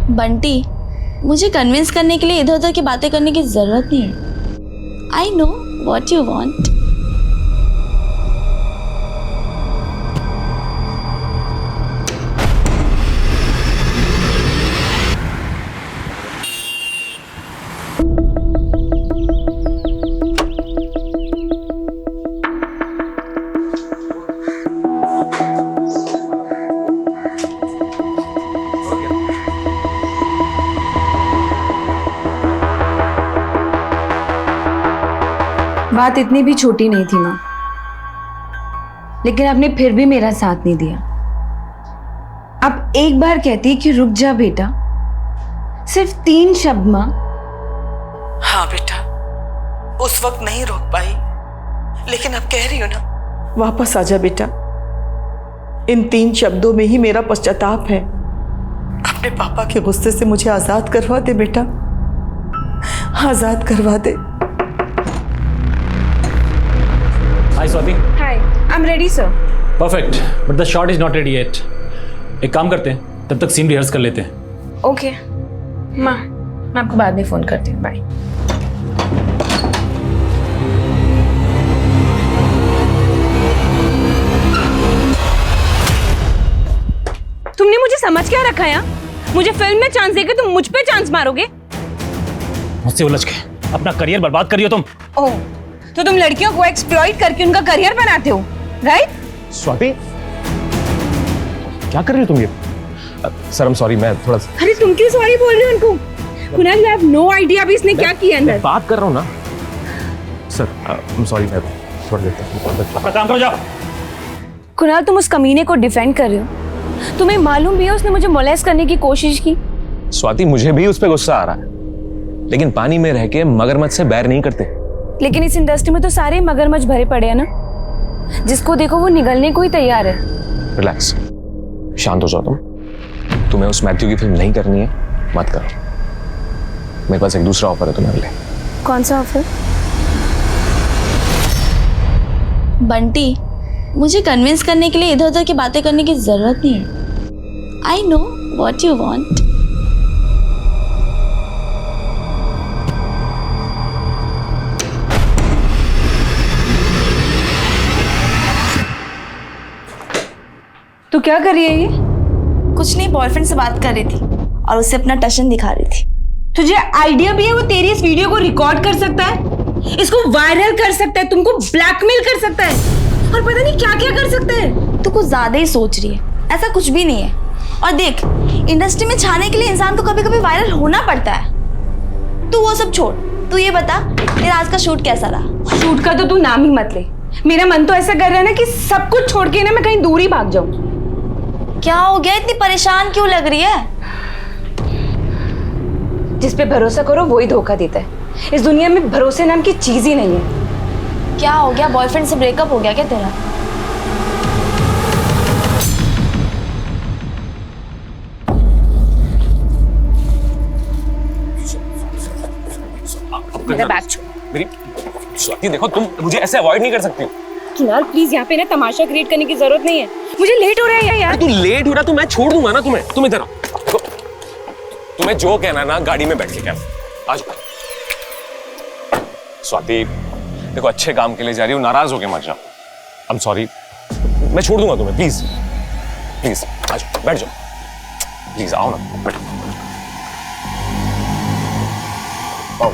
बंटी, मुझे कन्विंस करने के लिए इधर उधर की बातें करने की जरूरत नहीं है। I know what you want. बात इतनी भी छोटी नहीं थी माँ, लेकिन आपने फिर भी मेरा साथ नहीं दिया। आप एक बार कहती कि रुक जा बेटा, सिर्फ 3 शब्द माँ। हाँ बेटा, उस वक्त नहीं रोक पाई, लेकिन अब कह रही हो ना, वापस आ जा बेटा। इन 3 शब्दों में ही मेरा पश्चाताप है। अपने पापा के गुस्से से मुझे आजाद करवा दे बेटा, आजाद करवा दे। Hi Swati. Hi, I'm ready sir. Perfect, but the shot is not ready yet. एक काम करते हैं, तब तक सीन रिहर्स कर लेते हैं। Okay, माँ, मैं आपको बाद में फोन करती हूँ। बाय। तुमने मुझे समझ क्या रखा है? मुझे फिल्म में चांस देके तुम मुझ पे चांस मारोगे? मुझसे उलझ के अपना करियर बर्बाद करियो तुम। ओह, तो तुम लड़कियों को एक्सप्लॉइट करके उनका करियर बनाते हो, राइट? स्वाति, क्या कर रही हो तुम ये? सर, I'm sorry, मैं थोड़ा सा। अरे तुम क्यों सॉरी बोल रहे हो उनको? Kunal, you have no idea अभी इसने क्या किया अंदर। बात कर रहा हूँ ना। सर, I'm sorry, मैं छोड़ देता हूँ। अपना काम करो, जाओ। कुणाल, तुम उस कमीने को डिफेंड कर रहे हो। तुम्हें मालूम भी है उसने मुझे मोलेस्ट करने की कोशिश की। स्वाति, मुझे भी उस पर गुस्सा आ रहा है, लेकिन पानी में रह के मगरमच्छ से बैर नहीं करते। लेकिन इस इंडस्ट्री में तो सारे मगरमच्छ भरे पड़े हैं ना, जिसको देखो वो निगलने को ही तैयार है। रिलैक्स, शांत हो जाओ तुम। तुम्हें उस मैथ्यू की फिल्म नहीं करनी है, मत करो। मेरे पास एक दूसरा ऑफर है तुम्हारे लिए। कौन सा ऑफर? बंटी, मुझे कन्विंस करने के लिए इधर उधर की बातें करने की जरूरत नहीं है। I know what you want. तू क्या कर रही है ये? कुछ नहीं, बॉयफ्रेंड से बात कर रही थी और उसे अपना टशन दिखा रही थी। तुझे आइडिया भी है वो तेरी इस वीडियो को रिकॉर्ड कर सकता है, इसको वायरल कर सकता है, तुमको ब्लैकमेल कर सकता है, और पता नहीं क्या क्या कर सकता है। तू कुछ ज्यादा ही सोच रही है, ऐसा कुछ भी नहीं है। और देख, इंडस्ट्री में छाने के लिए इंसान को कभी कभी वायरल होना पड़ता है। तू वो सब छोड़, तू ये बता तेरा आज का शूट कैसा रहा? शूट का तो तू नाम ही मत ले। मेरा मन तो ऐसा कर रहा है ना कि सब कुछ छोड़ के ना मैं कहीं दूर ही भाग जाऊं। क्या हो गया, इतनी परेशान क्यों लग रही है? जिस पे भरोसा करो वही धोखा देता है। इस दुनिया में भरोसे नाम की चीज ही नहीं है। क्या हो गया, बॉयफ्रेंड से ब्रेकअप हो गया क्या तेरा? मेरा बैग छोड़। मेरी स्वाति, देखो, तुम मुझे ऐसे अवॉइड नहीं कर सकती। कुणाल, प्लीज यहाँ पे ना तमाशा क्रिएट करने की जरूरत नहीं है। मुझे लेट हो रहा है यार। तू लेट हो रहा तो मैं छोड़ दूंगा ना तुम्हें। तुम इधर आओ। तुम्हें जो कहना ना गाड़ी में बैठ के कहना। आज स्वाति, देखो, अच्छे काम के लिए जा रही हूँ, नाराज होके मत जाओ। आई एम सॉरी, मैं छोड़ दूंगा तुम्हें। प्लीज प्लीज, आज बैठ जाओ। प्लीज आओ ना, बैठो। आओ।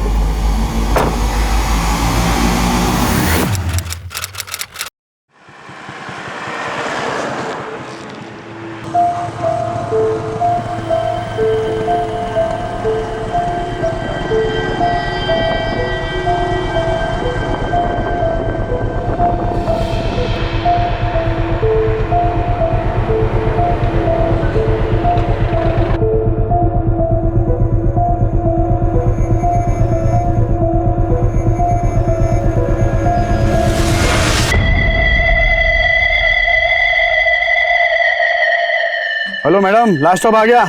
हेलो मैडम, लास्ट स्टॉप आ गया।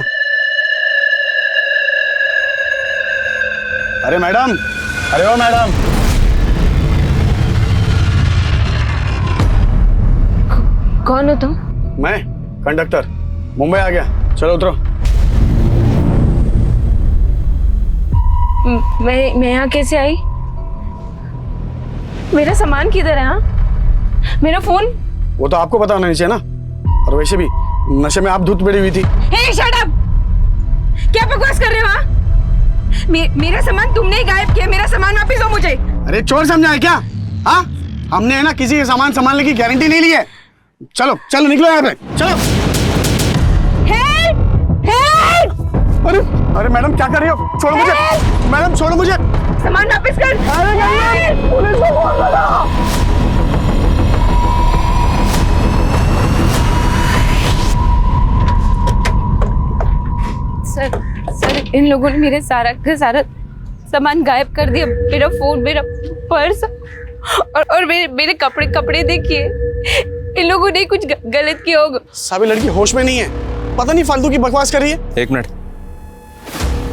अरे मैडम, अरे ओ मैडम। कौन हो तुम? मैं कंडक्टर, मुंबई आ गया। चलो उतरो। मैं यहाँ कैसे आई? मेरा सामान किधर है? हाँ, मेरा फोन? वो तो आपको पता होना चाहिए ना। और वैसे भी नशे में आप धुत पड़ी हुई थी। हे शट अप! क्या बकवास कर रहे हो? हाँ, मेरा सामान तुमने ही गायब किया। मेरा सामान वापस दो मुझे। अरे चोर समझा है क्या? हाँ, हमने है ना किसी के सामान संभालने की गारंटी नहीं ली है। चलो चलो निकलो यहाँ पे, चलो। अरे अरे मैडम क्या कर रही हो? छोड़ो मुझे मैडम, छोड़ो मुझे। सामान वापस कर। पुलिस को फोन लगाओ। सर इन लोगों ने मेरे सारा का सारा सामान गायब कर दिया। मेरा फोन, मेरा पर्स और मेरे कपड़े देखिए। इन लोगों ने कुछ गलत किया होगा। साबी लड़की होश में नहीं है, पता नहीं फालतू की बकवास कर रही है। एक मिनट।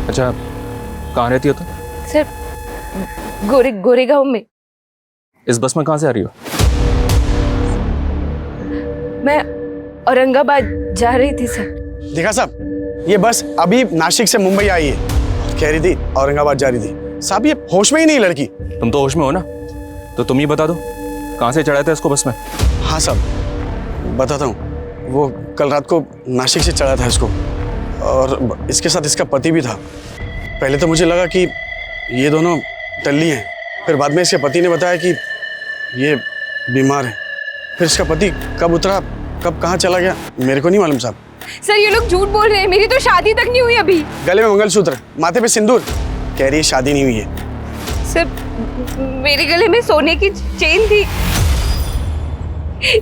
अच्छा, कहाँ रहती हो तुम? सर गोरेगांव में। इस बस में कहाँ से आ रही हो? मैं औरंगाबाद जा रही थी सर। देखा साहब, ये बस अभी नासिक से मुंबई आई है, कह रही थी औरंगाबाद जा रही थी। साहब ये होश में ही नहीं लड़की। तुम तो होश में हो ना, तो तुम ही बता दो कहाँ से चढ़ाया था इसको बस में? हाँ साहब बताता हूँ। वो कल रात को नासिक से चढ़ा था इसको, और इसके साथ इसका पति भी था। पहले तो मुझे लगा कि ये दोनों टल्ली हैं, फिर बाद में इसके पति ने बताया कि ये बीमार है। फिर इसका पति कब उतरा, कब कहाँ चला गया, मेरे को नहीं मालूम साहब। सर ये लोग झूठ बोल रहे हैं। मेरी तो शादी तक नहीं हुई अभी। गले में मंगलसूत्र, माथे पे सिंदूर, कह रही है शादी नहीं हुई है। सर मेरे गले में सोने की चेन थी।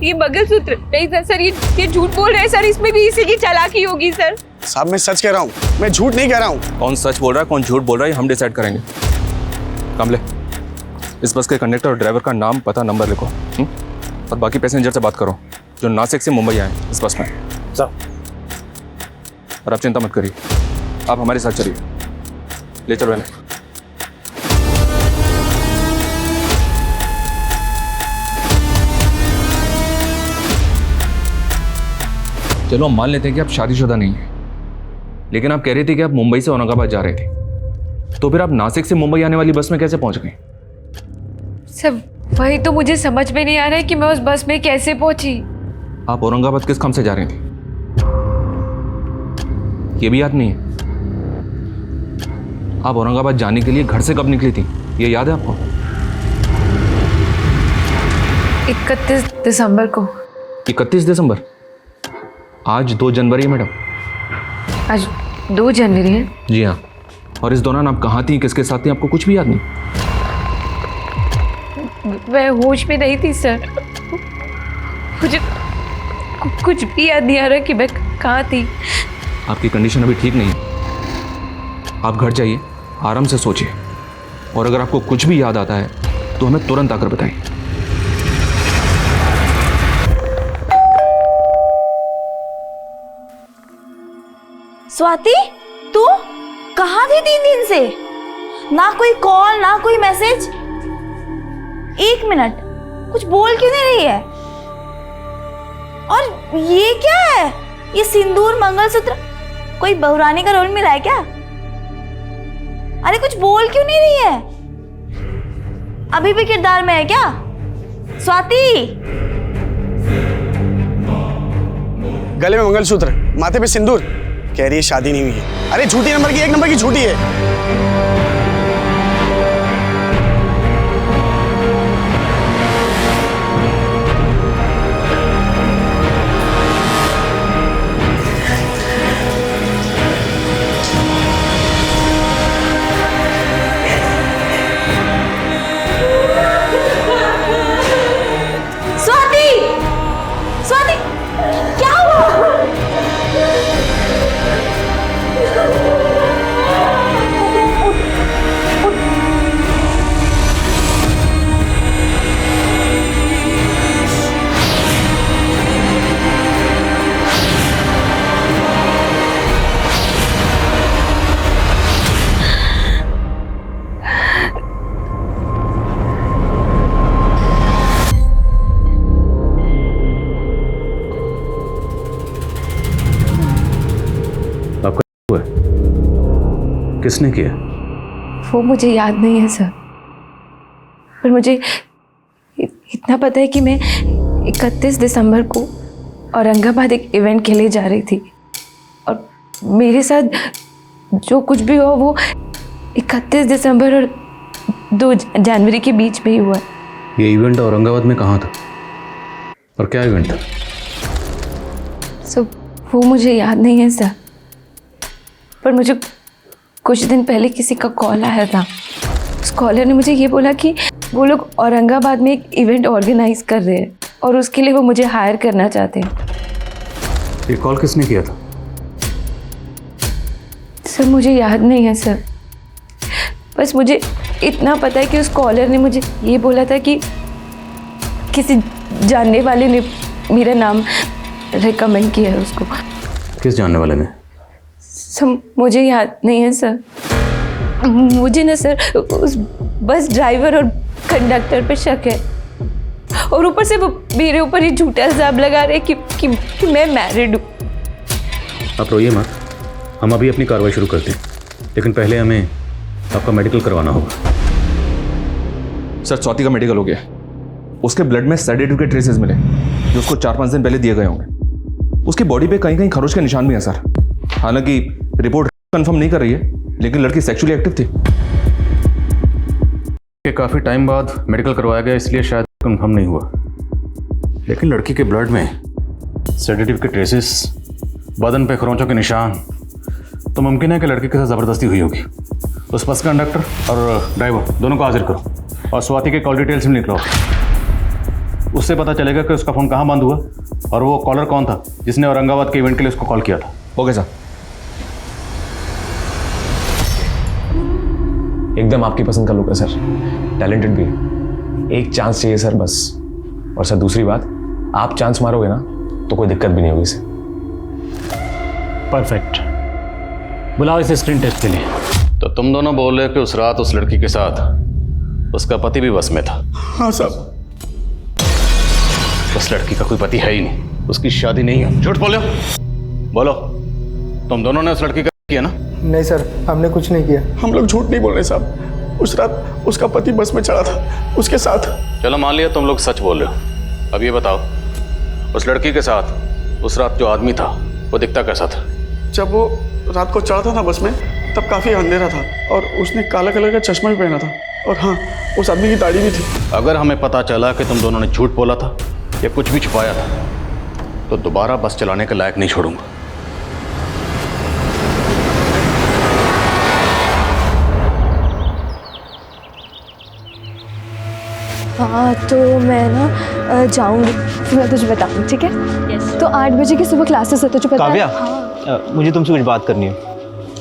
ये मंगलसूत्र नहीं था सर। ये झूठ बोल रहे हैं सर। इसमें भी इसी की चालाकी होगी सर। साहब मैं सच कह रहा हूँ, मैं झूठ नहीं कह रहा हूँ। कौन सच बोल रहा है कौन झूठ बोल रहा है हम डिसाइड करेंगे। कमले, इस बस के कंडक्टर और ड्राइवर का नाम, पता, नंबर लिखो। और बाकी पैसेंजर से बात करो जो नासिक से मुंबई आए इस बस में। साहब और आप चिंता मत करिए, आप हमारे साथ चलिए। ले चलो इन्हें। चलो हम मान लेते हैं कि आप शादीशुदा नहीं हैं, लेकिन आप कह रही थी कि आप मुंबई से औरंगाबाद जा रहे थे, तो फिर आप नासिक से मुंबई आने वाली बस में कैसे पहुंच गए? सर वही तो मुझे समझ में नहीं आ रहा है कि मैं उस बस में कैसे पहुंची। आप औरंगाबाद किस काम से जा रही थी ये भी याद नहीं है? आप औरंगाबाद जाने के लिए घर से कब निकली थी ये याद है आपको? 31 दिसंबर को। 31 दिसंबर? आज 2 जनवरी है मैडम। आज 2 जनवरी है? जी हाँ। और इस दौरान आप कहाँ थी, किसके साथ थी, आपको कुछ भी याद नहीं? मैं होश में नहीं थी सर। मुझे कुछ भी याद नहीं आ रहा कि मैं कहाँ थी। आपकी कंडीशन अभी ठीक नहीं है, आप घर जाइए, आराम से सोचिए, और अगर आपको कुछ भी याद आता है तो हमें तुरंत आकर बताइए। स्वाति, तू कहाँ थी 3 दिन से? ना कोई कॉल, ना कोई मैसेज। 1 मिनट, कुछ बोल क्यों नहीं रही है? और ये क्या है? ये सिंदूर, मंगलसूत्र, कोई बहुरानी का रोल मिला है क्या? अरे कुछ बोल क्यों नहीं रही है? अभी भी किरदार में है क्या? स्वाति, गले में मंगलसूत्र, माथे पे सिंदूर, कह रही है शादी नहीं हुई है। अरे झूठी नंबर की, 1 नंबर की झूठी है। स्वाति, क्या हुआ? किसने किया? वो मुझे याद नहीं है सर, पर मुझे इतना पता है कि मैं 31 दिसंबर को औरंगाबाद एक इवेंट के लिए जा रही थी और मेरे साथ जो कुछ भी हुआ वो 31 दिसंबर और 2 जनवरी के बीच में ही हुआ। ये इवेंट औरंगाबाद में कहाँ था और क्या इवेंट था? सर वो मुझे याद नहीं है सर, पर मुझे कुछ दिन पहले किसी का कॉल आया था। उस कॉलर ने मुझे ये बोला कि वो लोग औरंगाबाद में एक इवेंट ऑर्गेनाइज कर रहे हैं और उसके लिए वो मुझे हायर करना चाहते हैं। ये कॉल किसने किया था? सर मुझे याद नहीं है सर, बस मुझे इतना पता है कि उस कॉलर ने मुझे ये बोला था कि किसी जानने वाले ने मेरा नाम रिकमेंड किया है उसको। किस जानने वाले ने? सर मुझे याद नहीं है सर, मुझे ना सर उस बस ड्राइवर और कंडक्टर पे शक है और ऊपर से वो मेरे ऊपर ही झूठा इल्जाम लगा रहे कि मैं मैरिड हूँ। आप रोइए मत, हम अभी अपनी कार्रवाई शुरू करते हैं, लेकिन पहले हमें आपका मेडिकल करवाना होगा। सर स्वाति का मेडिकल हो गया। उसके ब्लड में सेडेटिव के ट्रेसेस मिले जो उसको 4-5 दिन पहले दिए गए होंगे। उसकी बॉडी पे कहीं कहीं खरोच के निशान भी हैं सर। हालांकि रिपोर्ट कंफर्म नहीं कर रही है, लेकिन लड़की सेक्सुअली एक्टिव थी। ये काफ़ी टाइम बाद मेडिकल करवाया गया इसलिए शायद कंफर्म नहीं हुआ, लेकिन लड़की के ब्लड में सेडेटिव के ट्रेसेस, बदन पे खरोंचों के निशान, तो मुमकिन है कि लड़की के साथ ज़बरदस्ती हुई होगी। उस बस का कंडक्टर और ड्राइवर दोनों को हाजिर करो और स्वाति के कॉल डिटेल्स भी निकलो। उससे पता चलेगा कि उसका फ़ोन कहाँ बंद हुआ और वो कॉलर कौन था जिसने औरंगाबाद के इवेंट के लिए उसको कॉल किया था। Okay sir. एकदम आपकी पसंद का लुक है सर, टैलेंटेड भी है। एक चांस चाहिए सर बस। और सर दूसरी बात, आप चांस मारोगे ना तो कोई दिक्कत भी नहीं होगी सर। परफेक्ट, बुलाओ इसे स्क्रीन टेस्ट के लिए। तो तुम दोनों बोल रहे हो कि उस रात उस लड़की के साथ उसका पति भी बस में था? हाँ साहब। उस लड़की का कोई पति है ही नहीं, उसकी शादी नहीं है। झूठ बोलो, बोलो तुम दोनों ने उस लड़की का किया ना? नहीं सर, हमने कुछ नहीं किया। हम लोग झूठ नहीं बोल रहे साहब। उस रात उसका पति बस में चढ़ा था, उसके साथ। चलो मान लिया तुम लोग सच बोल रहे हो। अब ये बताओ, उस लड़की के साथ उस रात जो आदमी था वो दिखता कैसा था? जब वो रात को चढ़ा था ना बस में, तब काफ़ी अंधेरा था और उसने काला कलर का चश्मा भी पहना था और हाँ, उस आदमी की दाढ़ी भी थी। अगर हमें पता चला कि तुम दोनों ने झूठ बोला था या कुछ भी छुपाया था तो दोबारा बस चलाने के लायक नहीं छोड़ूंगा। हाँ तो मैं ना जाऊँगी, फिर मैं तुझे बताऊँ, ठीक है? तो 8 बजे की सुबह क्लासेस है, तुझे पता है? काव्या, हाँ। मुझे तुमसे कुछ बात करनी है।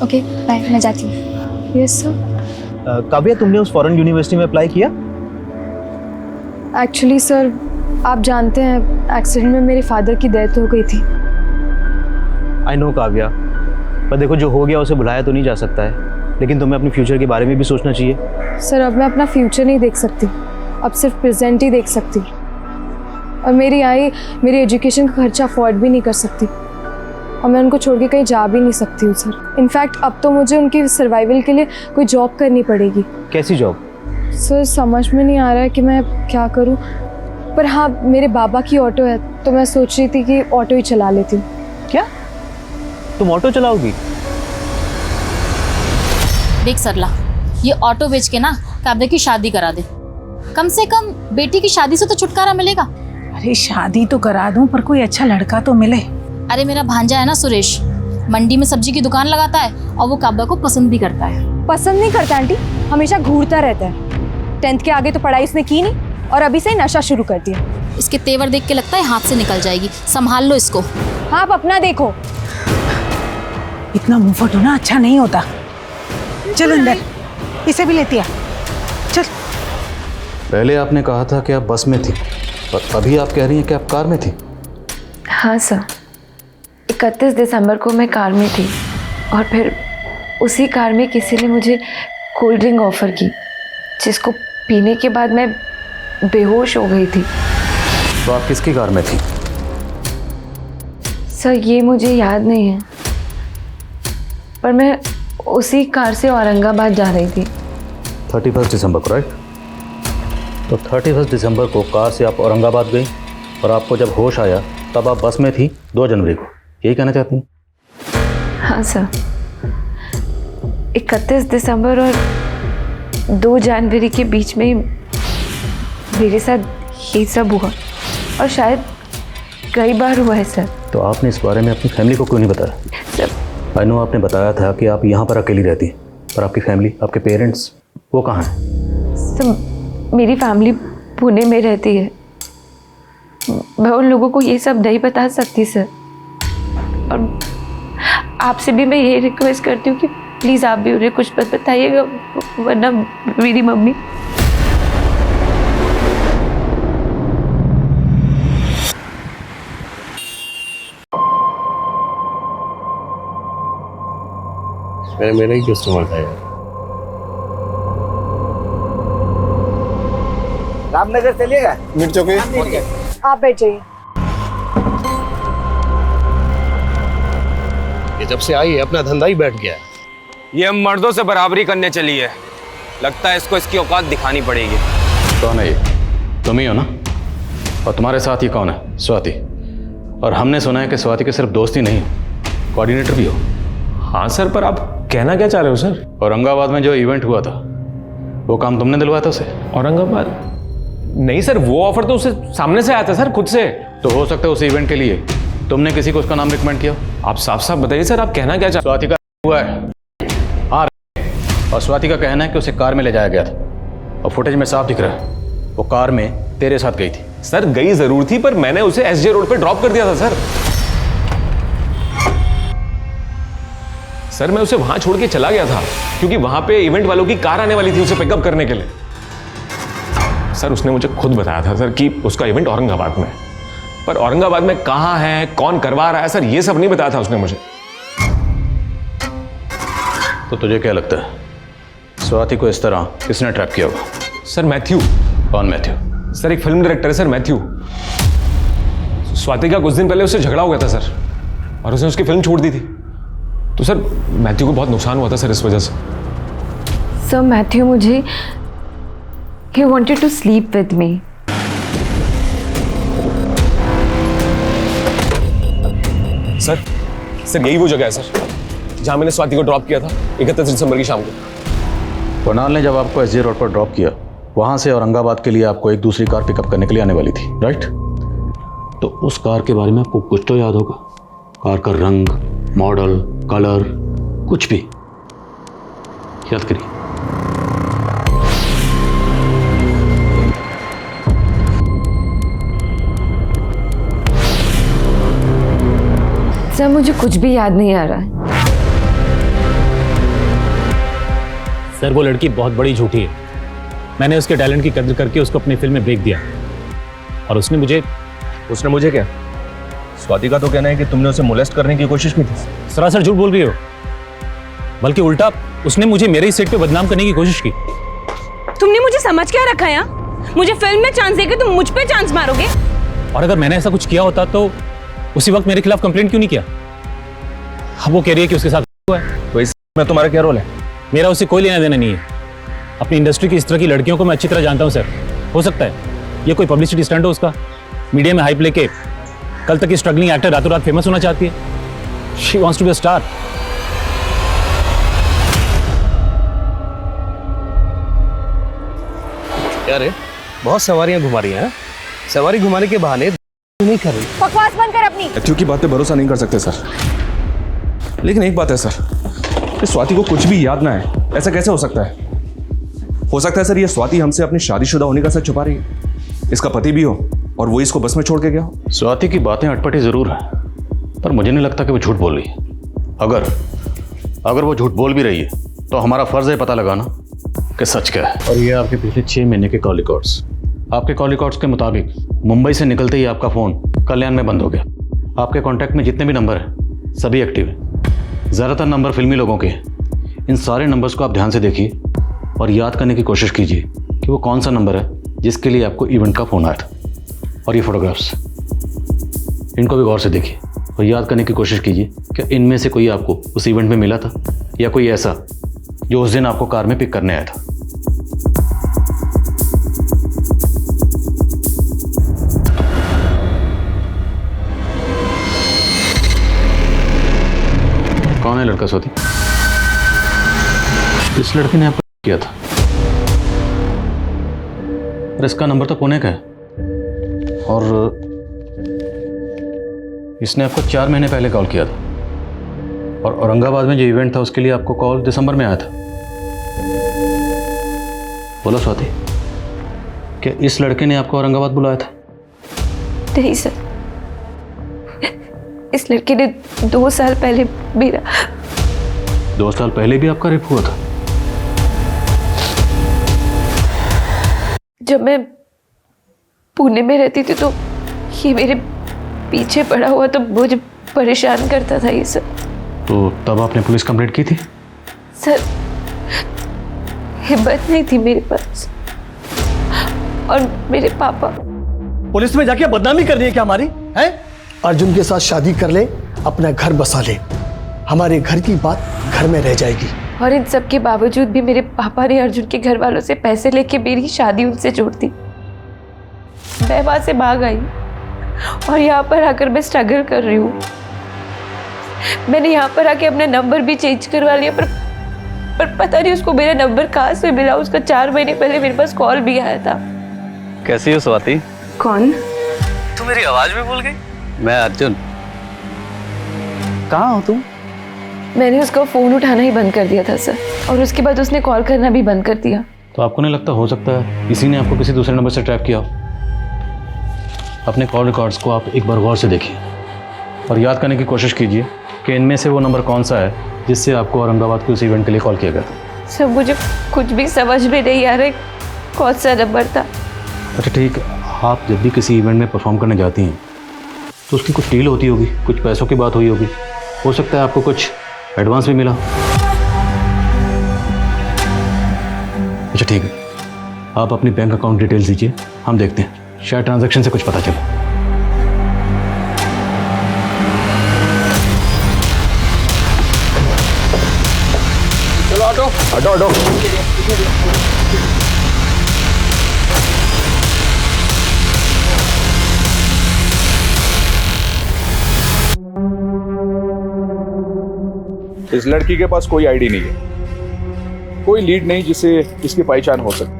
ओके बाय, मैं जाती हूँ। Yes sir. काव्या, तुमने उस फॉरेन यूनिवर्सिटी में अप्लाई किया? एक्चुअली सर, आप जानते हैं एक्सीडेंट में मेरे फादर की डेथ हो गई थी। आई नो काव्या, पर देखो जो हो गया उसे भुलाया तो नहीं जा सकता है, लेकिन तुम्हें अपने फ्यूचर के बारे में भी सोचना चाहिए। सर अब मैं अपना फ्यूचर नहीं देख सकती, अब सिर्फ प्रेजेंट ही देख सकती, और मेरी आई मेरी एजुकेशन का खर्चा अफोर्ड भी नहीं कर सकती, और मैं उनको छोड़ के कहीं जा भी नहीं सकती हूँ सर। इनफैक्ट अब तो मुझे उनकी सर्वाइवल के लिए कोई जॉब करनी पड़ेगी। कैसी जॉब? सर समझ में नहीं आ रहा है कि मैं क्या करूँ, पर हाँ मेरे बाबा की ऑटो है तो मैं सोच रही थी कि ऑटो ही चला लेती हूँ। क्या तुम ऑटो चलाओगी? देख सरला, ये ऑटो बेच के ना काव्या की शादी करा दे। कम से कम बेटी की शादी से तो छुटकारा मिलेगा। अरे शादी तो करा दूं, पर कोई अच्छा लड़का तो मिले। अरे मेरा भांजा है ना सुरेश, मंडी में सब्जी की दुकान लगाता है और वो काव्या को पसंद भी करता है। पसंद नहीं करता आंटी, हमेशा घूरता रहता है। 10th के आगे तो पढ़ाई उसने की नहीं और अभी से नशा शुरू कर दिया। इसके तेवर देख के लगता है हाथ से निकल जाएगी, संभाल लो इसको। हाँ आप अपना देखो। इतना मुंहफट होना अच्छा नहीं होता। चल अंदर, इसे भी लेती आ। चल। पहले आपने कहा था कि आप बस में थी, पर अभी आप कह रही हैं कि आप कार में थी। हाँ सर, 31 दिसंबर को मैं कार में थी और फिर उसी कार में किसी ने मुझे कोल्ड ड्रिंक ऑफ़र की, जिसको पीने के बाद मैं बेहोश हो गई थी। तो आप किसकी कार में थी? सर ये मुझे याद नहीं है, पर मैं उसी कार से औरंगाबाद जा रही थी। 31 दिसंबर को, राइट? तो 31 दिसंबर को कार से आप औरंगाबाद गई और आपको जब होश आया तब आप बस में थी 2 जनवरी को, यही कहना चाहती हैं? हाँ सर, 31 दिसंबर और 2 जनवरी के बीच में मेरे साथ ये सब हुआ, और शायद कई बार हुआ है सर। तो आपने इस बारे में अपनी फैमिली को क्यों नहीं बताया? सर आई नो आपने बताया था कि आप यहाँ पर अकेली रहती हैं, पर आपकी फैमिली, आपके पेरेंट्स, वो कहाँ हैं? सर मेरी फैमिली पुणे में रहती है, मैं उन लोगों को ये सब नहीं बता सकती सर। और आपसे भी मैं ये रिक्वेस्ट करती हूँ कि प्लीज़ आप भी उन्हें कुछ मत बताइएगा, वरना मेरी मम्मी। मेरा ही कस्टमर था यार। रामनगर चलिएगा? मिर्च चौकी। आप बैठ जाइए। ये जब से आई है अपना धंधा ही बैठ गया है। ये हम मर्दों से बराबरी करने चली है, लगता है इसको इसकी औकात दिखानी पड़ेगी। कौन है ये? तुम ही हो ना? और तुम्हारे साथ ये कौन है? स्वाति। और हमने सुना है कि स्वाति के सिर्फ दोस्त ही नहीं, कोऑर्डिनेटर भी हो। हाँ सर, पर आप कहना क्या चाह रहे हो सर? औरंगाबाद में जो इवेंट हुआ था वो काम तुमने दिलवाया था उसे? औरंगाबाद? नहीं सर, वो ऑफर तो उसे सामने से आया था सर, खुद से। तो हो सकता है उस इवेंट के लिए तुमने किसी को उसका नाम रिकमेंड किया? आप साफ साफ बताइए सर, आप कहना क्या चाह स्वाति का हुआ है। हाँ, और स्वाति का कहना है कि उसे कार में ले जाया गया था, और फुटेज में साफ दिख रहा है वो कार में तेरे साथ गई थी। सर गई जरूर थी, पर मैंने उसे एसजे रोड पे ड्रॉप कर दिया था सर। सर मैं उसे वहां छोड़ के चला गया था क्योंकि वहां पे इवेंट वालों की कार आने वाली थी उसे पिकअप करने के लिए। सर उसने मुझे खुद बताया था सर कि उसका इवेंट औरंगाबाद में है, पर औरंगाबाद में कहां है, कौन करवा रहा है, सर ये सब नहीं बताया था उसने मुझे। तो तुझे क्या लगता है स्वाति को इस तरह किसने ट्रैप किया होगा? Sir Matthew. कौन मैथ्यू? सर एक फिल्म डायरेक्टर है सर, मैथ्यू। स्वाति का कुछ दिन पहले उससे झगड़ा हो गया था सर, और उसने उसकी फिल्म छोड़ दी थी। तो सर मैथ्यू को बहुत नुकसान हुआ था सर इस वजह से। सर मैथ्यू मुझे he wanted to sleep with me. Sir यही वो जगह है सर जहां मैंने स्वाति को ड्रॉप किया था 31 दिसंबर की शाम को। कुणाल ने जब आपको एसजे रोड पर ड्रॉप किया, वहां से औरंगाबाद के लिए आपको एक दूसरी कार पिकअप करने के लिए आने वाली थी, राइट? तो उस कार के बारे में आपको कुछ तो याद होगा? कार का रंग, मॉडल, कलर, कुछ भी याद करिए। सर मुझे कुछ भी याद नहीं आ रहा है। सर वो लड़की बहुत बड़ी झूठी है। मैंने उसके टैलेंट की कदर करके उसको अपनी फिल्म में ब्रेक दिया, और उसने मुझे क्या? स्वाति का तो कहना है कि तुमने उसे मोलेस्ट करने की कोशिश की थी। सरासर झूठ बोल रही हो, बल्कि उल्टा उसने मुझे मेरे ही सेट पे बदनाम करने की कोशिश की। तुमने मुझे समझ क्या रखा है? यहाँ मुझे फिल्म में चांस देके तुम मुझ पे चांस मारोगे? और अगर मैंने ऐसा कुछ किया होता तो उसी वक्त मेरे खिलाफ कंप्लेंट क्यों नहीं किया? अब वो कह रही है कि उसके साथ हुआ है। तो इसमें तुम्हारा क्या रोल है? मेरा उससे कोई लेना देना नहीं है। अपनी इंडस्ट्री की इस तरह की लड़कियों को मैं अच्छी तरह जानता हूँ सर। हो सकता है ये कोई पब्लिसिटी स्टंट हो उसका, मीडिया में हाइप लेके कल तक की स्ट्रगलिंग एक्टर रातों रात फेमस होना चाहती है। She wants to be a star. क्या रे, बहुत सवारियां घुमा रही हैं। सवारी घुमाने के बहाने नहीं कर रही। बकवास बंद कर अपनी। मैथ्यू की बात पे भरोसा नहीं कर सकते सर, लेकिन एक बात है सर, कि स्वाति को कुछ भी याद ना है, ऐसा कैसे हो सकता है? हो सकता है सर ये स्वाति हमसे अपनी शादीशुदा होने का सच छुपा रही है, इसका पति भी हो और वो इसको बस में छोड़ के गया हो। स्वाति की बातें अटपटी जरूर है, पर मुझे नहीं लगता कि वो झूठ बोल रही है। अगर वो झूठ बोल भी रही है तो हमारा फर्ज है पता लगाना कि सच क्या है। और ये आपके पिछले 6 महीने के कॉल रिकॉर्ड्स, आपके कॉल रिकॉर्ड्स के मुताबिक मुंबई से निकलते ही आपका फ़ोन कल्याण में बंद हो गया। आपके कॉन्टैक्ट में जितने भी नंबर हैं सभी एक्टिव हैं, ज़्यादातर नंबर फिल्मी लोगों के हैं। इन सारे नंबर्स को आप ध्यान से देखिए और याद करने की कोशिश कीजिए कि वो कौन सा नंबर है जिसके लिए आपको इवेंट का फ़ोन आया था। और ये फ़ोटोग्राफ्स, इनको भी गौर से देखिए और याद करने की कोशिश कीजिए कि इनमें से कोई आपको उस इवेंट में मिला था या कोई ऐसा जो उस दिन आपको कार में पिक करने आया था। है लड़का स्वाति? इस लड़के ने आपको किया था? और इसका नंबर तो पुणे का है, और इसने आपको 4 महीने पहले कॉल किया था, और औरंगाबाद में जो इवेंट था उसके लिए आपको कॉल दिसंबर में आया था। बोलो स्वाति, क्या इस लड़के ने आपको औरंगाबाद बुलाया था? नहीं सर, इस लड़के ने 2 साल पहले मेरा 2 साल पहले भी आपका रेप हुआ था? जब मैं पुणे में रहती थी तो ये मेरे पीछे पड़ा हुआ तो मुझे परेशान करता था ये सर। तो तब आपने पुलिस कंप्लेंट की थी? सर हिम्मत नहीं थी मेरे पास, और मेरे पापा। पुलिस में जाके बदनामी करनी है क्या हमारी? है अर्जुन के साथ शादी कर ले, अपना घर बसा ले, हमारे घर की बात घर में रह जाएगी। और इन सब के बावजूद भी मेरे पापा ने अर्जुन के घर वालों से पैसे लेके मेरी शादी उनसे जोड़ दी। मैं वहां से भाग आई और यहाँ पर आकर मैं स्ट्रगल कर रही हूँ। मैंने यहाँ पर आके अपना नंबर भी चेंज करवा लिया, पर पता नहीं उसको मेरा नंबर कहाँ से मिला। उसका 4 महीने पहले मेरे पास कॉल भी आया था। कैसी हो स्वाति? कौन? तू मेरी आवाज भी भूल गई? मैं अर्जुन। कहाँ हो तुम? मैंने उसका फ़ोन उठाना ही बंद कर दिया था सर, और उसके बाद उसने कॉल करना भी बंद कर दिया। तो आपको नहीं लगता हो सकता है इसी ने आपको किसी दूसरे नंबर से ट्रैप किया हो? अपने कॉल रिकॉर्ड्स को आप एक बार गौर से देखिए और याद करने की कोशिश कीजिए कि इनमें से वो नंबर कौन सा है जिससे आपको औरंगाबाद के उस इवेंट के लिए कॉल किया गया था। सर मुझे कुछ भी समझ में नहीं आ रहा कौन सा नंबर था। अच्छा ठीक, आप जब भी किसी इवेंट में परफॉर्म करने जाती हैं तो उसकी कुछ डील होती होगी, कुछ पैसों की बात हुई होगी, हो सकता है आपको कुछ एडवांस भी मिला। अच्छा ठीक है, आप अपनी बैंक अकाउंट डिटेल्स दीजिए, हम देखते हैं शायद ट्रांजैक्शन से कुछ पता चले। चलो ऑटो ऑटो ऑटो। इस लड़की के पास कोई आईडी नहीं है, कोई लीड नहीं जिससे इसकी पहचान हो सके।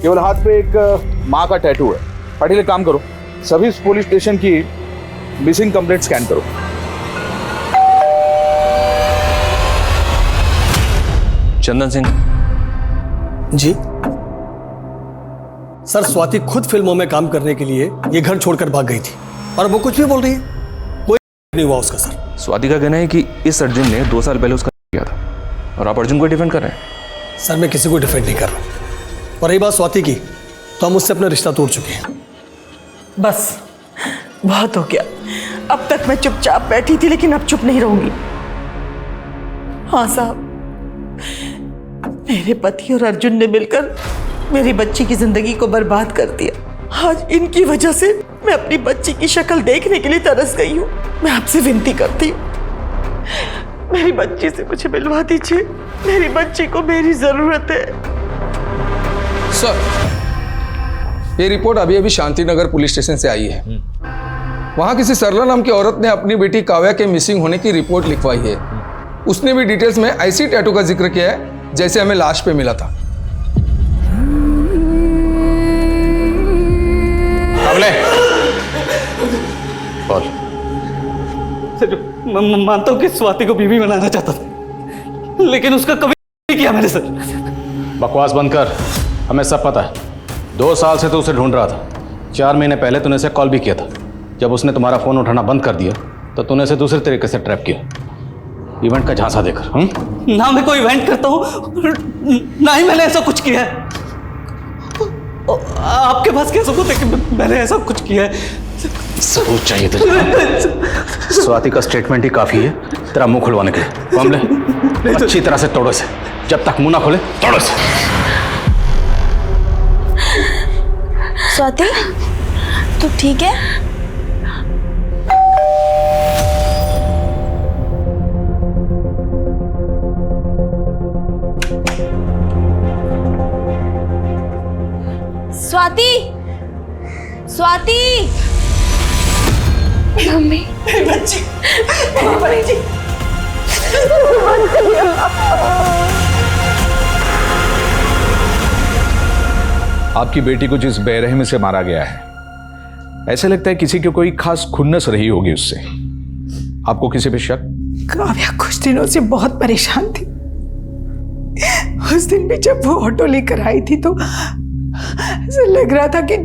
केवल हाथ पे एक माँ का टैटू है। पाटिल एक काम करो, सभी पुलिस स्टेशन की मिसिंग कंप्लेंट स्कैन करो। चंदन सिंह जी सर, स्वाति खुद फिल्मों में काम करने के लिए ये घर छोड़कर भाग गई थी और वो कुछ भी बोल रही है, कोई नहीं हुआ उसका। सर स्वाति का कहना है कि इस अर्जुन ने 2 साल पहले उसका किया था और आप अर्जुन को डिफेंड कर रहे हैं। सर मैं किसी को डिफेंड नहीं कर रहा, और रही बात स्वाति की, तो हम उससे अपना रिश्ता तोड़ चुके हैं। बस बहुत हो गया। अब तक मैं चुपचाप बैठी थी, लेकिन अब चुप नहीं रहूंगी। हाँ साहब, मेरे पति और अर्जुन ने मिलकर मेरी बच्ची की जिंदगी को बर्बाद कर दिया। आज इनकी वजह से मैं अपनी बच्ची की शक्ल देखने के लिए तरस गई हूँ। मैं आपसे विनती करती हूँ, मेरी बच्ची से मुझे मिलवा दीजिए। मेरी बच्ची को मेरी जरूरत है। सर, ये रिपोर्ट अभी अभी शांतिनगर पुलिस स्टेशन से आई है। वहां किसी सरला नाम की औरत ने अपनी बेटी काव्या के मिसिंग होने की रिपोर्ट लिखवाई है। उसने भी डिटेल्स में ऐसी टैटू का जिक्र किया है जैसे हमें लाश पे मिला था। मैं मानता हूँ कि स्वाति को बीवी बनाना चाहता था, लेकिन उसका कभी नहीं किया मैंने। सर बकवास बंद कर, हमें सब पता है। 2 साल से तो उसे ढूंढ रहा था। 4 महीने पहले तूने उसे कॉल भी किया था। जब उसने तुम्हारा फोन उठाना बंद कर दिया तो तूने उसे दूसरे तरीके से ट्रैप किया, इवेंट का झांसा देकर। ना मैं कोई इवेंट करता हूँ, ना ही मैंने ऐसा कुछ किया है। आपके पास क्या सबूत है कि मैंने ऐसा कुछ किया है? सबूत चाहिए तुझे? स्वाति का स्टेटमेंट ही काफी है तेरा मुंह खुलवाने के लिए। कॉम ले, अच्छी तरह से तोड़ो से, जब तक मुंह ना खोले तोड़ो से। स्वाति, तू ठीक है? स्वाति, स्वाति, मम्मी, बच्ची, जी, आपकी बेटी को जिस बेरहमी से मारा गया है, ऐसे लगता है किसी की कोई खास खुन्नस रही होगी उससे। आपको किसी पे शक? काव्या कुछ दिनों से बहुत परेशान थी। उस दिन भी जब वो ऑटो लेकर आई थी तो ऐसा लग रहा था कि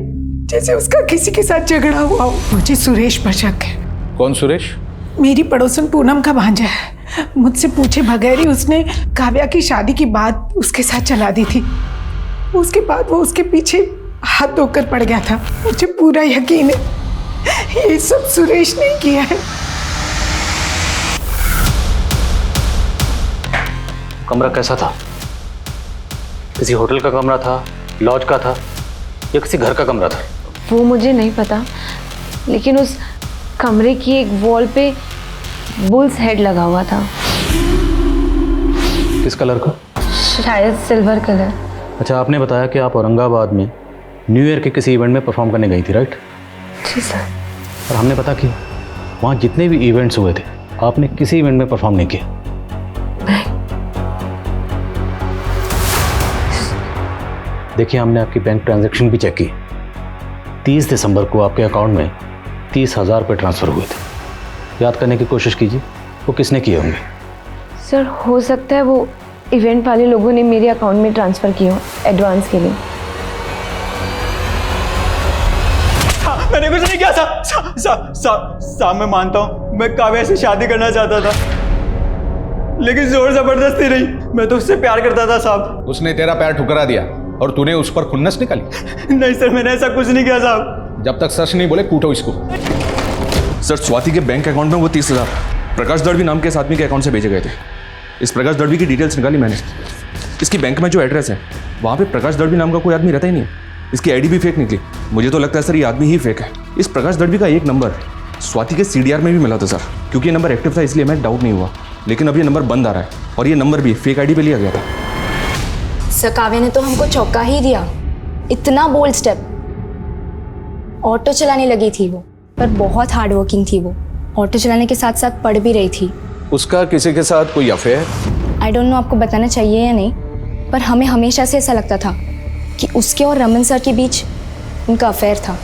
जैसे उसका किसी के साथ झगड़ा हुआ हो। मुझे सुरेश पर शक है। कौन सुरेश? मेरी पड़ोसन पूनम का भांजा है। मुझसे पूछे बगैर ही उसने काव्या की शादी की बात उसके साथ चला दी थी। उसके बाद वो उसके पीछे हाथ धोकर पड़ गया था। मुझे पूरा यकीन है ये सब सुरेश ने किया है। कमरा कैसा था? किसी होटल का कमरा था, लॉज का था, या किसी घर का कमरा था? वो मुझे नहीं पता, लेकिन उस कमरे की एक वॉल पे बुल्स हेड लगा हुआ था। किस कलर का? शायद सिल्वर कलर। अच्छा, आपने बताया कि आप औरंगाबाद में न्यू ईयर के किसी इवेंट में परफॉर्म करने गई थी, राइट? जी सर। और हमने पता किया वहाँ जितने भी इवेंट्स हुए थे आपने किसी इवेंट में परफॉर्म नहीं किया। देखिए, हमने आपकी बैंक ट्रांजैक्शन भी चेक की। 30 दिसंबर को आपके अकाउंट में 30,000 रुपये ट्रांसफ़र हुए थे। याद करने की कोशिश कीजिए वो किसने किए होंगे। सर, हो सकता है वो इवेंट वाले लोगों ने मेरे अकाउंट में ट्रांसफ़र किए हो एडवांस के लिए। मैंने कुछ नहीं किया साहब। मैं मानता हूँ मैं काव्या से शादी करना चाहता था, लेकिन जोर जबरदस्ती नहीं। मैं तो उससे प्यार करता था साहब। उसने तेरा पैर ठुकरा दिया और तूने उस पर खुन्नस निकाली? नहीं सर, मैंने ऐसा कुछ नहीं किया साहब। जब तक सच नहीं बोले कूटो इसको। सर, स्वाति के बैंक अकाउंट में वो 30,000 प्रकाश दड़वी नाम के इस आदमी के अकाउंट से भेजे गए थे। इस प्रकाश दड़वी की डिटेल्स निकाली मैंने। इसकी बैंक में जो एड्रेस है वहाँ पे प्रकाश दड़वी नाम का कोई आदमी रहता ही नहीं। इसकी आईडी भी फेक निकली। मुझे तो लगता है सर ये आदमी ही फेक है। इस प्रकाश दड़वी का एक नंबर स्वाति के CDR में भी मिला था सर। क्योंकि ये नंबर एक्टिव था इसलिए मैं डाउट नहीं हुआ, लेकिन अब ये नंबर बंद आ रहा है और ये नंबर भी फेक आईडी पे लिया गया था। सर, काव्या ने तो हमको चौंका ही दिया। इतना बोल्ड स्टेप। ऑटो चलाने लगी थी वो, पर बहुत हार्ड वर्किंग थी वो। ऑटो चलाने के साथ साथ पढ़ भी रही थी। उसका किसी के साथ कोई अफेयर? आई डोंट नो आपको बताना चाहिए या नहीं, पर हमें हमेशा से ऐसा लगता था कि उसके और रमन सर के बीच उनका अफेयर था।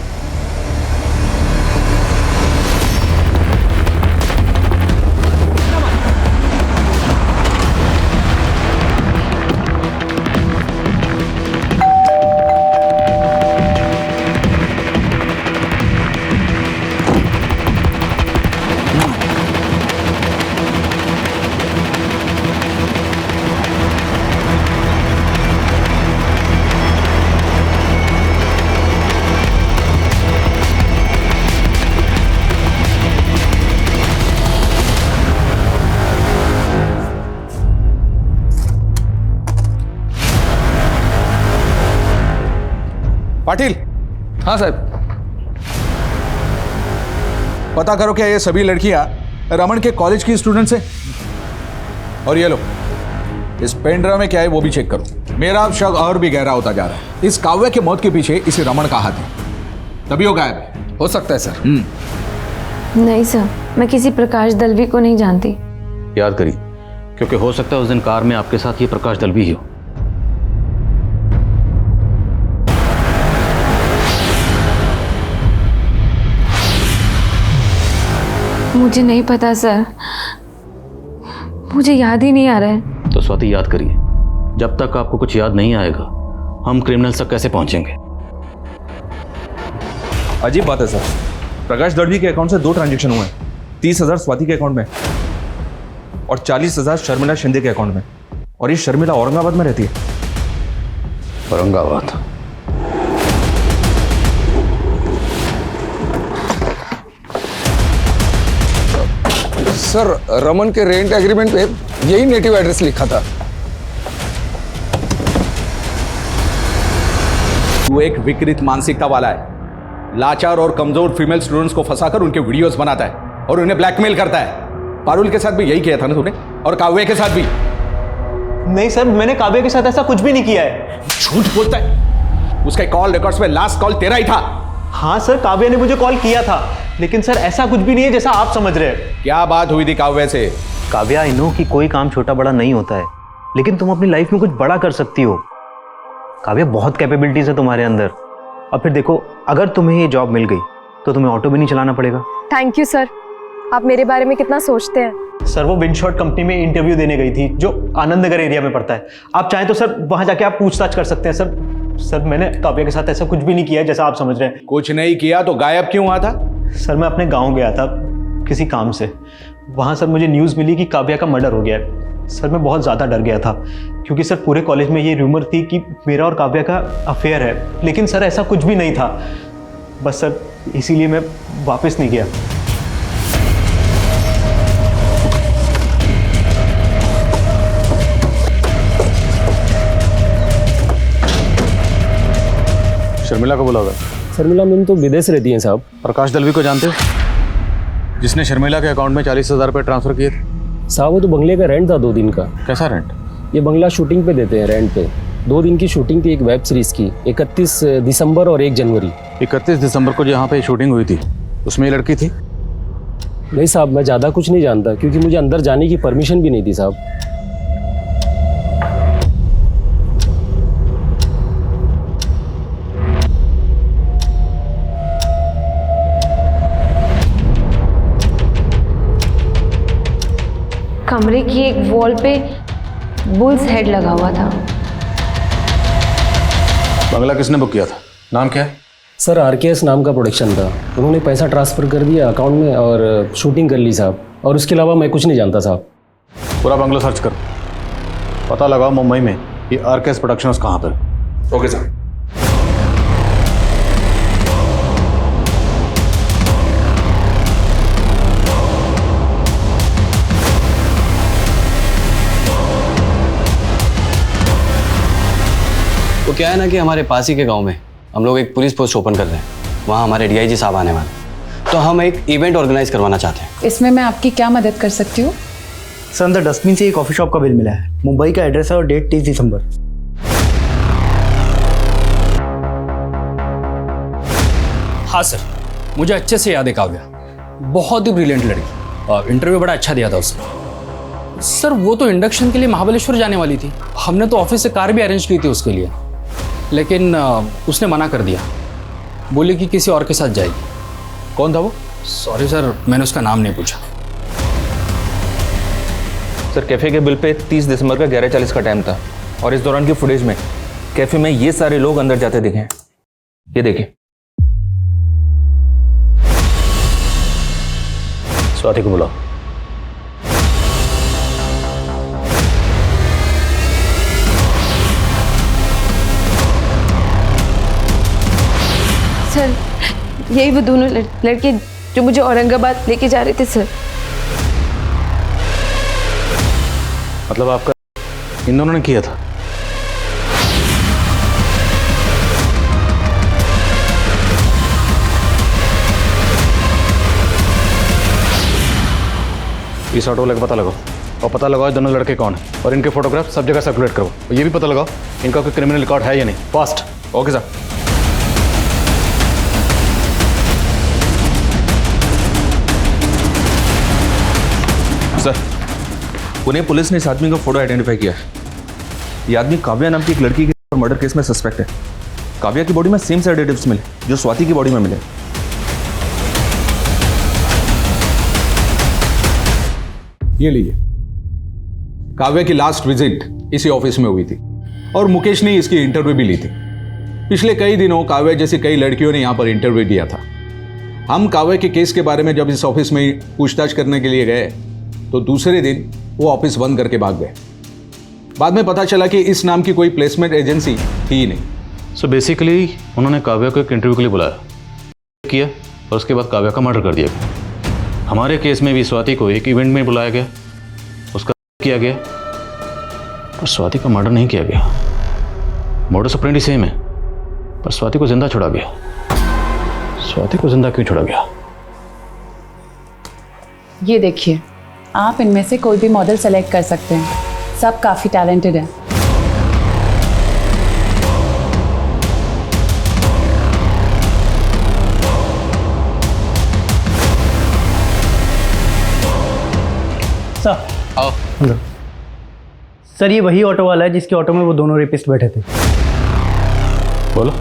पाटिल। हाँ साहब। पता करो क्या ये सभी लड़कियां रमन के कॉलेज की स्टूडेंट्स हैं? और ये लो, इस पेन ड्राइव में क्या है वो भी चेक करो। मेरा शक और भी गहरा होता जा रहा है। इस काव्या की मौत के पीछे इसे रमन का हाथ है, तभी वो गायब है। हो सकता है सर। नहीं सर, मैं किसी प्रकाश दलवी को नहीं जानती। याद करिए, क्योंकि हो सकता है उस दिन कार में आपके साथ ये प्रकाश दलवी ही हो। मुझे नहीं पता सर, मुझे याद ही नहीं आ रहा है। तो स्वाति, याद करिए, जब तक आपको कुछ याद नहीं आएगा हम क्रिमिनल तक कैसे पहुंचेंगे? अजीब बात है सर, प्रकाश दड़वी के अकाउंट से 2 ट्रांजैक्शन हुए हैं। 30,000 स्वाति के अकाउंट में और 40,000 शर्मिला शिंदे के अकाउंट में। और ये शर्मिला औरंगाबाद में रहती है। औरंगाबाद? सर, रमन के रेंट एग्रीमेंट पे यही नेटिव एड्रेस लिखा था। तू एक विकृत मानसिकता वाला है। लाचार और कमजोर फीमेल स्टूडेंट्स को फंसाकर उनके वीडियोस बनाता है और उन्हें ब्लैकमेल करता है। पारुल के साथ भी यही किया था ना तूने? और काव्या के साथ भी? नहीं सर, मैंने काव्या के साथ ऐसा कुछ भी नहीं किया है। झूठ बोलता है। उसके कॉल रिकॉर्ड्स में लास्ट कॉल तेरा ही था। हाँ सर, काव्या ने मुझे कॉल किया था, लेकिन सर ऐसा कुछ भी नहीं है जैसा आप समझ रहे हैं। क्या बात हुई थी काव्या से? काव्या, आई नो कि कोई काम छोटा बड़ा नहीं होता है, लेकिन तुम अपनी लाइफ में कुछ बड़ा कर सकती हो। काव्या, बहुत कैपेबिलिटीज है तुम्हारे अंदर। और फिर देखो, अगर तुम्हें ये जॉब मिल गई तो तुम्हें ऑटो भी नहीं चलाना पड़ेगा। थैंक यू सर, आप मेरे बारे में कितना सोचते हैं। सर, वो विंडशॉट कंपनी में इंटरव्यू देने गई थी जो आनंद नगर एरिया में पड़ता है। आप चाहें तो सर वहां जाके आप पूछताछ कर सकते हैं। सर मैंने काव्या के साथ ऐसा कुछ भी नहीं किया है जैसा आप समझ रहे हैं। कुछ नहीं किया तो गायब क्यों हुआ था? सर, मैं अपने गाँव गया था किसी काम से। वहाँ सर मुझे न्यूज़ मिली कि काव्या का मर्डर हो गया है। सर, मैं बहुत ज़्यादा डर गया था क्योंकि सर पूरे कॉलेज में ये रूमर थी कि मेरा और काव्या का अफेयर है, लेकिन सर ऐसा कुछ भी नहीं था। बस सर इसीलिए मैं वापस नहीं गया। शर्मिला को बुला होगा। शर्मिला मैम तो विदेश रहती हैं साहब। प्रकाश दलवी को जानते हो, जिसने शर्मिला के अकाउंट में 40,000 रुपये ट्रांसफर किए थे? साहब वो तो बंगले का रेंट था 2 दिन का। कैसा रेंट? ये बंगला शूटिंग पे देते हैं रेंट पे। 2 दिन की शूटिंग थी एक वेब सीरीज की, 31 दिसंबर और 1 जनवरी। 31 दिसंबर को जहाँ पे शूटिंग हुई थी उसमें ये लड़की थी? नहीं साहब, मैं ज़्यादा कुछ नहीं जानता क्योंकि मुझे अंदर जाने की परमिशन भी नहीं थी साहब। कमरे की एक वॉल पे बुल्स हेड लगा हुआ था। बंगला किसने बुक किया था? नाम क्या है? सर RKS नाम का प्रोडक्शन था। उन्होंने पैसा ट्रांसफ़र कर दिया अकाउंट में और शूटिंग कर ली साहब। और उसके अलावा मैं कुछ नहीं जानता साहब। पूरा बंगला सर्च करो, पता लगाओ मुंबई में ये RKS प्रोडक्शंस कहाँ पर। Okay sir. तो क्या है ना कि हमारे पास ही के गांव में हम लोग एक पुलिस पोस्ट ओपन कर रहे हैं। वहाँ हमारे DIG साहब आने वाले, तो हम एक इवेंट ऑर्गेनाइज करवाना चाहते हैं। इसमें मैं आपकी क्या मदद कर सकती हूँ? सर, अंदर डस्टबिन से एक कॉफी शॉप का बिल मिला है। मुंबई का एड्रेस है और डेट 30 दिसंबर। हाँ सर, मुझे अच्छे से याद है काव्या, बहुत ही ब्रिलियंट लड़की और इंटरव्यू बड़ा अच्छा दिया था उसने। सर वो तो इंडक्शन के लिए महाबलेश्वर जाने वाली थी। हमने तो ऑफिस से कार भी अरेंज की थी उसके लिए, लेकिन उसने मना कर दिया, बोली कि किसी और के साथ जाएगी। कौन था वो? सॉरी सर, मैंने उसका नाम नहीं पूछा। सर, कैफ़े के बिल पे 30 दिसंबर का 11:40 का टाइम था और इस दौरान की फुटेज में कैफ़े में ये सारे लोग अंदर जाते दिखे हैं। ये देखिए। स्वाति को बुलाओ। सर, यही वो दोनों लड़के जो मुझे औरंगाबाद लेके जा रहे थे सर। मतलब आपका इन दोनों ने किया था? इस ऑटो वाले का पता लगाओ और पता लगाओ दोनों लड़के कौन है और इनके फोटोग्राफ सब जगह सर्कुलेट करो। और ये भी पता लगाओ इनका कोई क्रिमिनल रिकॉर्ड है या नहीं। Fast. Okay sir. Sir, Pune police ने इस आदमी का फोटो आइडेंटिफाई किया है। ये आदमी काव्या नाम की एक लड़की के मर्डर केस में सस्पेक्ट है। काव्या की बॉडी में सेम सेडेटिव्स मिले जो स्वाति की बॉडी में मिले। ये लीजिए, काव्या की लास्ट विजिट इसी ऑफिस में हुई थी और मुकेश ने इसकी इंटरव्यू भी ली थी। पिछले कई दिनों काव्या जैसी कई लड़कियों ने यहाँ पर इंटरव्यू दिया था। हम काव्या के केस के बारे में जब इस ऑफिस में पूछताछ करने के लिए गए तो दूसरे दिन वो ऑफिस बंद करके भाग गए। बाद में पता चला कि इस नाम की कोई प्लेसमेंट एजेंसी थी ही नहीं। सो बेसिकली उन्होंने काव्या को एक इंटरव्यू के लिए बुलाया किया और उसके बाद काव्या का मर्डर कर दिया गया। हमारे केस में भी स्वाति को एक इवेंट में बुलाया गया, उसका किया गया, पर स्वाति का मर्डर नहीं किया गया। मोडस ऑपरेंडी सेम है, पर स्वाति को जिंदा छोड़ा गया। स्वाति को जिंदा क्यों छोड़ा गया? ये देखिए, आप इनमें से कोई भी मॉडल सेलेक्ट कर सकते हैं, सब काफ़ी टैलेंटेड हैं। सर, आओ। सर ये वही ऑटो वाला है जिसके ऑटो में वो दोनों रेपिस्ट बैठे थे। बोलो।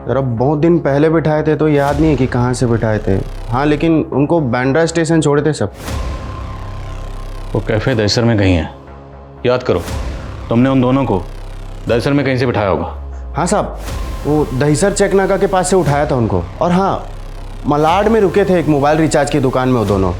यार अब बहुत दिन पहले बिठाए थे तो याद नहीं है कि कहाँ से बिठाए थे। हाँ लेकिन उनको बांद्रा स्टेशन छोड़े थे सब। वो कैफ़े दहसर में कहीं है, याद करो। तुमने उन दोनों को दहसर में कहीं से बिठाया होगा। हाँ साहब, वो दहीसर चेकनाका के पास से उठाया था उनको। और हाँ, मलाड में रुके थे एक मोबाइल रिचार्ज की दुकान में वो दोनों।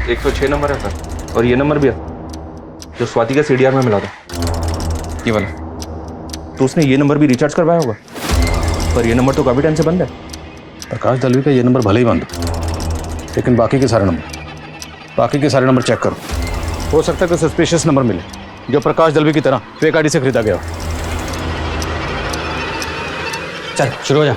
एक 106 नंबर है सर, और ये नंबर भी है जो स्वाति का CDR में मिला था, ये वाला। तो उसने ये नंबर भी रिचार्ज करवाया होगा, पर ये नंबर तो काफ़ी टाइम से बंद है। प्रकाश दलवी का ये नंबर भले ही बंद हो, लेकिन बाकी के सारे नंबर चेक करो। हो सकता है कोई सस्पिशियस नंबर मिले जो प्रकाश दलवी की तरह फेक आईडी से खरीदा गया हो। चल शुरू हो जा।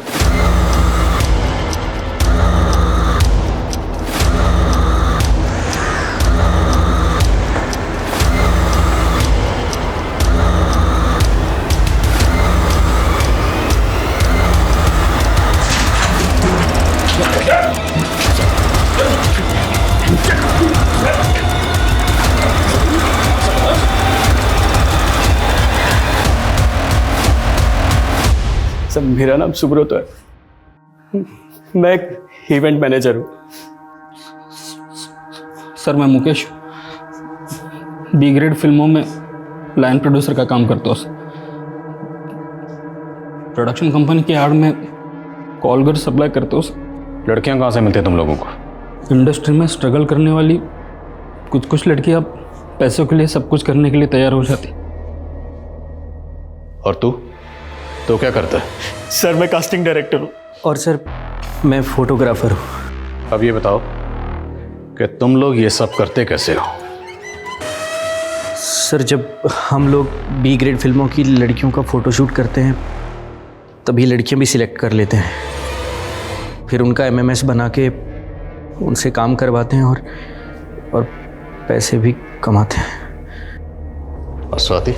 सर मेरा नाम सुब्रत है, मैं एक इवेंट मैनेजर हूँ। सर मैं मुकेश बी ग्रेड फिल्मों में लाइन प्रोड्यूसर का काम करता हूँ। प्रोडक्शन कंपनी की आड़ में कॉल घर सप्लाई करता हूँ। लड़कियाँ कहाँ से मिलती हैं तुम लोगों को? इंडस्ट्री में स्ट्रगल करने वाली कुछ लड़कियाँ पैसों के लिए सब कुछ करने के लिए तैयार हो जाती। और तू तो क्या करता है? सर मैं कास्टिंग डायरेक्टर हूँ। और सर मैं फोटोग्राफर हूँ। अब ये बताओ कि तुम लोग ये सब करते कैसे हो? सर जब हम लोग बी ग्रेड फिल्मों की लड़कियों का फ़ोटोशूट करते हैं तभी लड़कियां भी सिलेक्ट कर लेते हैं, फिर उनका MMS बना के उनसे काम करवाते हैं और पैसे भी कमाते हैं। और स्वाति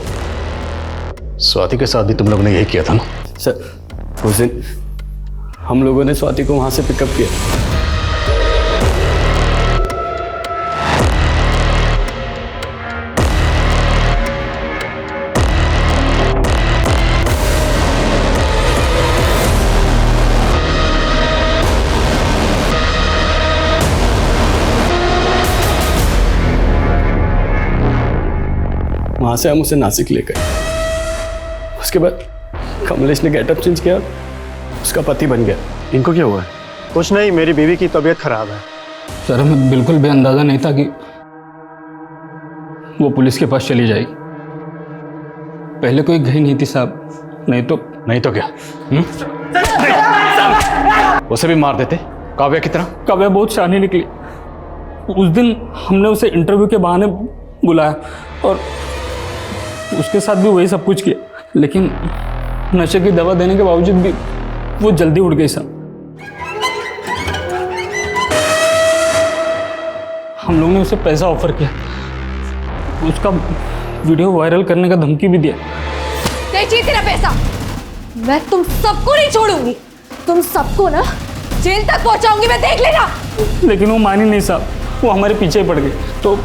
के साथ भी तुम लोगों ने यही किया था ना? सर उस दिन हम लोगों ने स्वाति को वहाँ से पिकअप किया। वहाँ से हम उसे नासिक ले गए। उसके बाद कमलेश ने गेटअप चेंज किया, उसका पति बन गया। इनको क्या हुआ है? कुछ नहीं, मेरी बीवी की तबीयत खराब है। सर हमें बिल्कुल भी अंदाजा नहीं था कि वो पुलिस के पास चली जाएगी। पहले कोई गई नहीं थी साहब, नहीं तो क्या? उसे भी मार देते काव्या की तरह। काव्या बहुत शानी निकली। उस दिन हमने उसे इंटरव्यू के बहाने बुलाया और उसके साथ भी वही सब कुछ किया, लेकिन नशे की दवा देने के बावजूद भी वो जल्दी उड़ गई साहब। हम लोगों ने उसे पैसा ऑफर किया, उसका वीडियो वायरल करने का धमकी भी दिया। चाहिए तेरा पैसा, मैं तुम सबको नहीं छोड़ूंगी। तुम सबको ना जेल तक पहुंचाऊंगी मैं, देख लेना। लेकिन वो मानी नहीं साहब, वो हमारे पीछे पड़ गई। तो